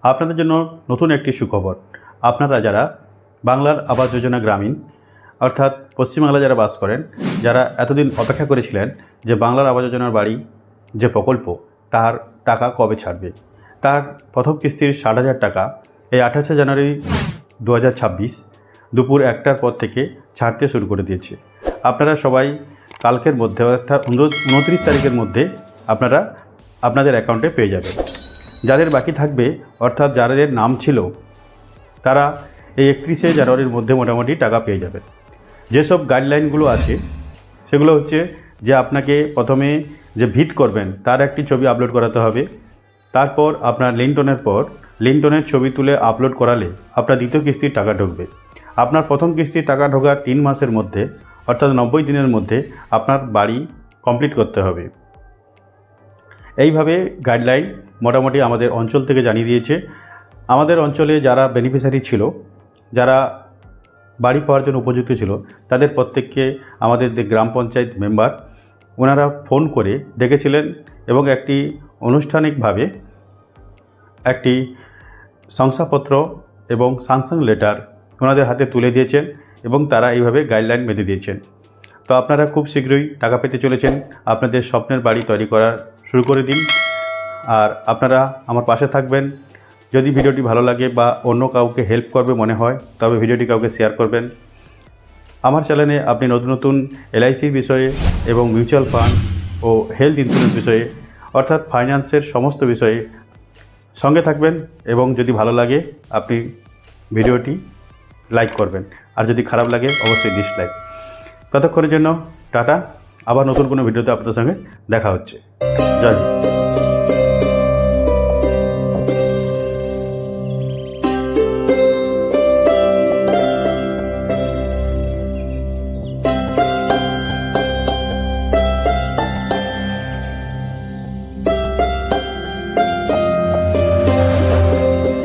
আপনাদের জন্য নতুন একটি সুখবর। আপনারা যারা বাংলার আবাস যোজনা গ্রামীণ অর্থাৎ পশ্চিমবাংলা যারা বাস করেন, যারা এতদিন অপেক্ষা করেছিলেন যে বাংলার আবাস যোজনার বাড়ি যে প্রকল্প তার টাকা কবে ছাড়বে, তার প্রথম কিস্তির 60,000 টাকা এই 28শে জানুয়ারি 2026 দুপুর 1টার পর থেকে ছাড়তে শুরু করে দিয়েছে। আপনারা সবাই কালকের মধ্যে অর্থাৎ 29 তারিখের মধ্যে আপনারা আপনাদের অ্যাকাউন্টে পেয়ে যাবেন। যাদের বাকি থাকবে অর্থাৎ যাদের নাম ছিল তারা এই 31শে জানুয়ারির মধ্যে মোটামুটি টাকা পেয়ে যাবেন। যেসব গাইডলাইনগুলো আছে সেগুলো হচ্ছে যে আপনাকে প্রথমে যে ভিত করবেন তার একটি ছবি আপলোড করাতে হবে। তারপর আপনার লিঙ্কটনের ছবি তুলে আপলোড করালে আপনার দ্বিতীয় কিস্তির টাকা ঢুকবে। আপনার প্রথম কিস্তির টাকা ঢোকার 3 মাসের মধ্যে অর্থাৎ 90 দিনের মধ্যে আপনার বাড়ি কমপ্লিট করতে হবে। এইভাবে গাইডলাইন মোটামুটি আমাদের অঞ্চল থেকে জানিয়ে দিয়েছে। আমাদের অঞ্চলে যারা বেনিফিশিয়ারি ছিল, যারা বাড়ি পাওয়ার জন্য উপযুক্ত ছিল, তাদের প্রত্যেককে আমাদের যে গ্রাম পঞ্চায়েত মেম্বার ওনারা ফোন করে ডেকেছিলেন এবং একটি আনুষ্ঠানিকভাবে একটি শংসাপত্র এবং স্যাংশন লেটার ওনাদের হাতে তুলে দিয়েছেন এবং তারা এইভাবে গাইডলাইন বেঁধে দিয়েছেন। তো আপনারা খুব শীঘ্রই টাকা পেতে চলেছেন। আপনাদের স্বপ্নের বাড়ি তৈরি করা শুরু করে দিন। আর আপনারা আমার পাশে থাকবেন। যদি ভিডিওটি ভালো লাগে বা অন্য কাউকে হেল্প করবে মনে হয় তবে ভিডিওটি কাউকে শেয়ার করবেন। আমার চ্যানেলে আপনি নতুন নতুন এলআইসির বিষয়ে এবং মিউচুয়াল ফান্ড ও হেলথ ইন্স্যুরেন্স বিষয়ে অর্থাৎ ফাইন্যান্সের সমস্ত বিষয়ে সঙ্গে থাকবেন এবং যদি ভালো লাগে আপনি ভিডিওটি লাইক করবেন, আর যদি খারাপ লাগে অবশ্যই ডিসলাইক। ততক্ষণের জন্য টাটা। আবার নতুন কোনো ভিডিওতে আপনাদের সঙ্গে দেখা হচ্ছে। জয় হিন্দ।